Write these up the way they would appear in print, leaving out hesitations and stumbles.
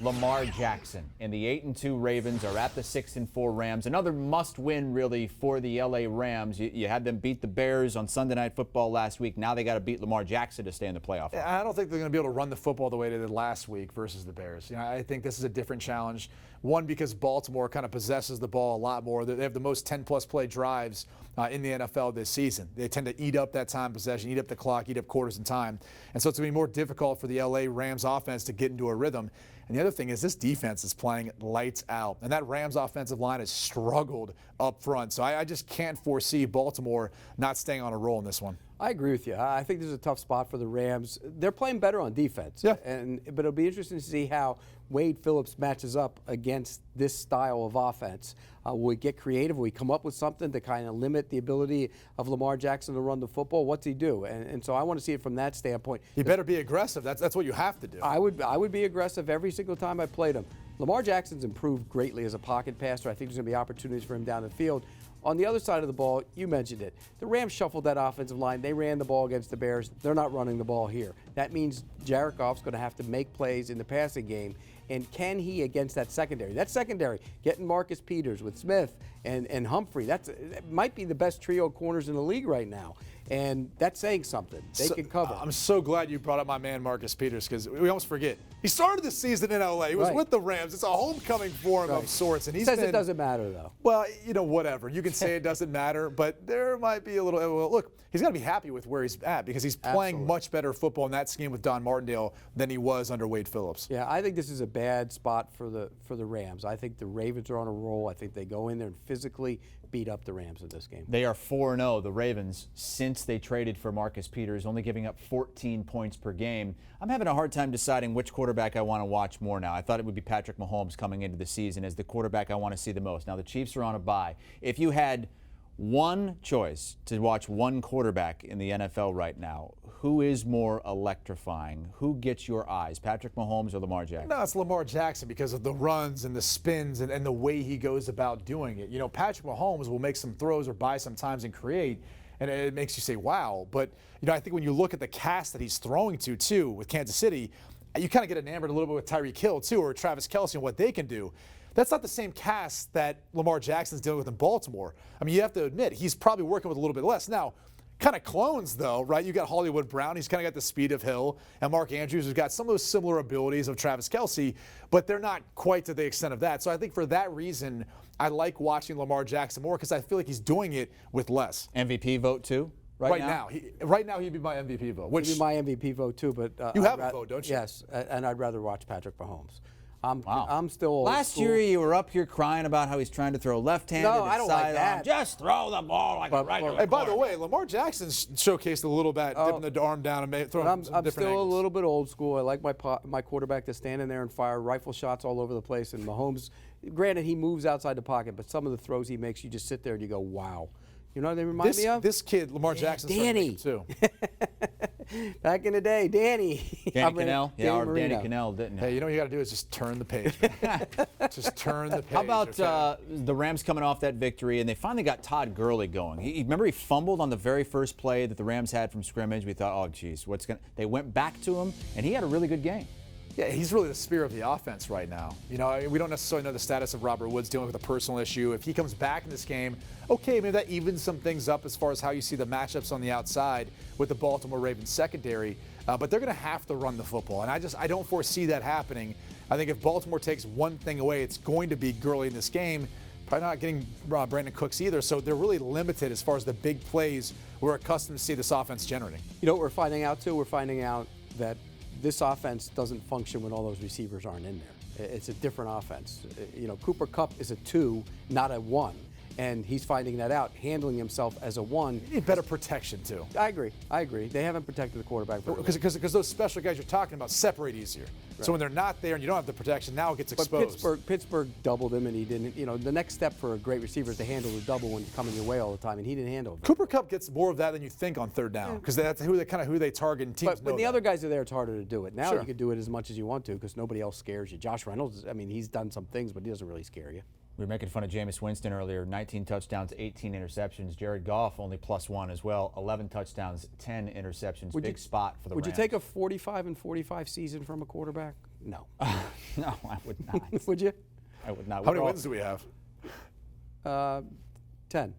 Lamar Jackson and the 8-2 Ravens are at the 6-4 Rams. Another must-win, really, for the LA Rams. You had them beat the Bears on Sunday Night Football last week. Now they got to beat Lamar Jackson to stay in the playoff. I don't think they're going to be able to run the football the way they did last week versus the Bears. I think this is a different challenge. One, because Baltimore kind of possesses the ball a lot more. They have the most 10-plus play drives in the NFL this season. They tend to eat up that time possession, eat up the clock, eat up quarters in time. And so it's going to be more difficult for the LA Rams offense to get into a rhythm. And the other thing is this defense is playing lights out. And that Rams offensive line has struggled up front. So I just can't foresee Baltimore not staying on a roll in this one. I agree with you. I think this is a tough spot for the Rams. They're playing better on defense. Yeah. But it'll be interesting to see how Wade Phillips matches up against this style of offense. Will we get creative? Will we come up with something to kind of limit the ability of Lamar Jackson to run the football? What's he do? And so I want to see it from that standpoint. He better be aggressive. That's what you have to do. I would be aggressive every single time I played him. Lamar Jackson's improved greatly as a pocket passer. I think there's going to be opportunities for him down the field. On the other side of the ball, you mentioned it. The Rams shuffled that offensive line. They ran the ball against the Bears. They're not running the ball here. That means Jared Goff's going to have to make plays in the passing game. And can he against that secondary? That secondary, getting Marcus Peters with Smith and Humphrey, that might be the best trio of corners in the league right now. And that's saying something. They can cover. I'm so glad you brought up my man Marcus Peters, because we almost forget. He started the season in LA. He was with the Rams. It's a homecoming for him of sorts. And he says it doesn't matter, though. Well, whatever. You can say it doesn't matter, but there might be a little. Well, look, he's got to be happy with where he's at, because he's playing much better football in that scheme with Don Martindale than he was under Wade Phillips. Yeah, I think this is a bad spot for the Rams. I think the Ravens are on a roll. I think they go in there and physically beat up the Rams in this game. They are 4-0, the Ravens, since they traded for Marcus Peters, only giving up 14 points per game. I'm having a hard time deciding which quarterback I want to watch more now. I thought it would be Patrick Mahomes coming into the season as the quarterback I want to see the most. Now, the Chiefs are on a bye. If you had one choice to watch one quarterback in the NFL right now, who is more electrifying? Who gets your eyes, Patrick Mahomes or Lamar Jackson? No, it's Lamar Jackson, because of the runs and the spins and the way he goes about doing it. Patrick Mahomes will make some throws or buy sometimes and create, and it makes you say, wow. But, I think when you look at the cast that he's throwing to, too, with Kansas City, you kind of get enamored a little bit with Tyreek Hill, too, or Travis Kelce and what they can do. That's not the same cast that Lamar Jackson's dealing with in Baltimore. I mean, you have to admit, he's probably working with a little bit less. Now, kind of clones, though, right? You got Hollywood Brown. He's kind of got the speed of Hill. And Mark Andrews has got some of those similar abilities of Travis Kelce, but they're not quite to the extent of that. So I think for that reason, I like watching Lamar Jackson more, because I feel like he's doing it with less. MVP vote, too? Right now, he'd be my MVP vote. He'd be my MVP vote, too. But you have a vote, don't you? Yes, and I'd rather watch Patrick Mahomes. Wow. I'm still old Last year, you were up here crying about how he's trying to throw left-handed. No, I don't like that. Just throw the ball like a regular. Hey, by the way, Lamar Jackson showced a little bit, dipping the arm down and throwing some different I'm still angles. a little bit old school. I like my quarterback to stand in there and fire rifle shots all over the place. And Mahomes, granted, he moves outside the pocket, but some of the throws he makes, you just sit there and you go, wow. You know what they remind me of? This kid, Lamar Jackson, Danny too. Back in the day, Danny. Danny Cannell? Yeah, or Danny Cannell didn't. Hey, you know what you got to do is just turn the page. Just turn the page. How about the Rams coming off that victory, and they finally got Todd Gurley going? Remember he fumbled on the very first play that the Rams had from scrimmage? We thought, oh, geez, they went back to him, and he had a really good game. Yeah, he's really the spear of the offense right now. We don't necessarily know the status of Robert Woods dealing with a personal issue. If he comes back in this game, okay, maybe that evens some things up as far as how you see the matchups on the outside with the Baltimore Ravens secondary. But they're going to have to run the football, and I don't foresee that happening. I think if Baltimore takes one thing away, it's going to be Gurley in this game. Probably not getting Brandon Cooks either, so they're really limited as far as the big plays we're accustomed to see this offense generating. You know what we're finding out, too? We're finding out that this offense doesn't function when all those receivers aren't in there. It's a different offense. Cooper Kupp is a 2, not a 1. And he's finding that out, handling himself as a 1. You need better protection, too. I agree. They haven't protected the quarterback very well. Because those special guys you're talking about separate easier. Right. So when they're not there and you don't have the protection, now it gets exposed. But Pittsburgh doubled him, and he didn't. The next step for a great receiver is to handle the double when he's coming your way all the time, and he didn't handle it. Cooper Kupp gets more of that than you think on third down, because that's who they target, and teams But when the other guys are there, it's harder to do it. Now Sure. you can do it as much as you want to, because nobody else scares you. Josh Reynolds, he's done some things, but he doesn't really scare you. We were making fun of Jameis Winston earlier. 19 touchdowns, 18 interceptions. Jared Goff only +1 as well. 11 touchdowns, 10 interceptions. Big spot for the Rams. Would you take a 45-45 season from a quarterback? No. No, I would not. Would you? I would not. How many wins do we have? 10.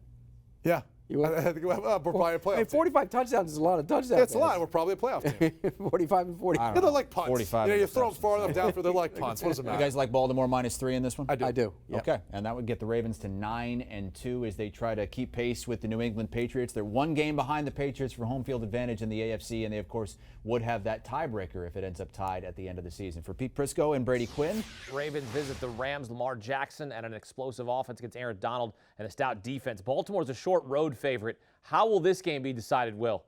Yeah. You would? I think we're probably a playoff team. 45 touchdowns is a lot of touchdowns. Yeah, it's a lot. We're probably a playoff team. 45 and 40. Yeah, they're like punts. 45 You throw them interceptions. far enough down for they're like punts. What does it You matter? guys like Baltimore -3 in this one? I do. I do. Yep. Okay, and that would get the Ravens to 9-2 as they try to keep pace with the New England Patriots. They're one game behind the Patriots for home field advantage in the AFC, and they, of course, would have that tiebreaker if it ends up tied at the end of the season. For Pete Prisco and Brady Quinn. Ravens visit the Rams. Lamar Jackson and an explosive offense against Aaron Donald and a stout defense. Baltimore's a short road favorite. How will this game be decided, Will?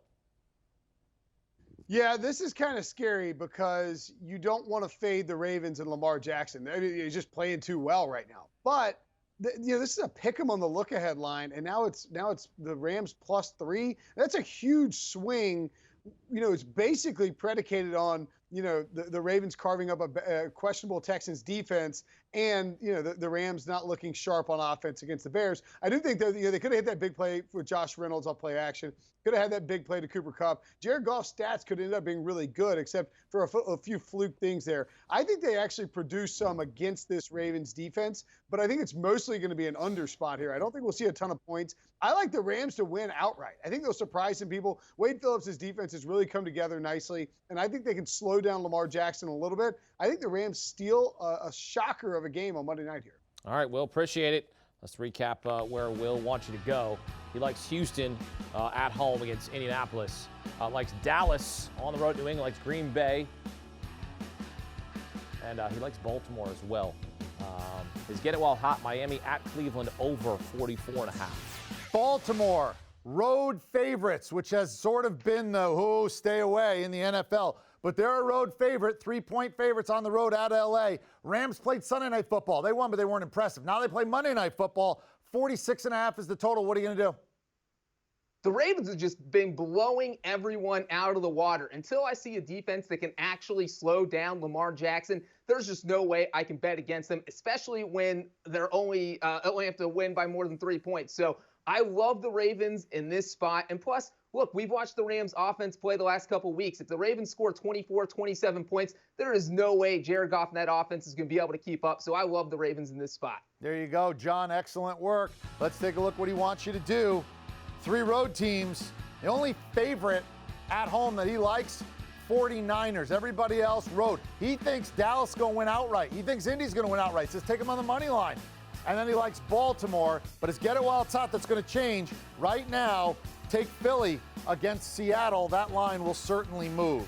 Yeah, this is kind of scary because you don't want to fade the Ravens and Lamar Jackson. I mean, he's just playing too well right now. But this is a pick 'em on the look ahead line, and now it's the Rams +3. That's a huge swing. It's basically predicated on the Ravens carving up a questionable Texans defense, and the Rams not looking sharp on offense against the Bears. I do think that they could have hit that big play with Josh Reynolds on play action. Could have had that big play to Cooper Kupp. Jared Goff's stats could end up being really good, except for a few fluke things there. I think they actually produced some against this Ravens defense, but I think it's mostly going to be an under spot here. I don't think we'll see a ton of points. I like the Rams to win outright. I think they'll surprise some people. Wade Phillips' defense has really come together nicely, and I think they can slow down Lamar Jackson a little bit. I think the Rams steal a shocker of a game on Monday night here. All right, Will, appreciate it. Let's recap where Will wants you to go. He likes Houston at home against Indianapolis. Likes Dallas on the road to New England. Likes Green Bay. And he likes Baltimore as well. His get it while hot, Miami at Cleveland over 44.5. Baltimore, road favorites, which has sort of been the stay away in the NFL. But they're a road favorite, 3-point favorites on the road at L.A. Rams played Sunday Night Football. They won, but they weren't impressive. Now they play Monday Night Football. 46.5 is the total. What are you going to do? The Ravens have just been blowing everyone out of the water. Until I see a defense that can actually slow down Lamar Jackson, there's just no way I can bet against them, especially when they're only have to win by more than 3 points. So I love the Ravens in this spot. And plus, look, we've watched the Rams offense play the last couple weeks. If the Ravens score 24, 27 points, there is no way Jared Goff and that offense is going to be able to keep up. So I love the Ravens in this spot. There you go, John. Excellent work. Let's take a look what he wants you to do. 3 road teams. The only favorite at home that he likes, 49ers. Everybody else road. He thinks Dallas is going to win outright. He thinks Indy's going to win outright. Says take him on the money line. And then he likes Baltimore. But his get it while it's hot, that's going to change. Right now, take Philly against Seattle. That line will certainly move.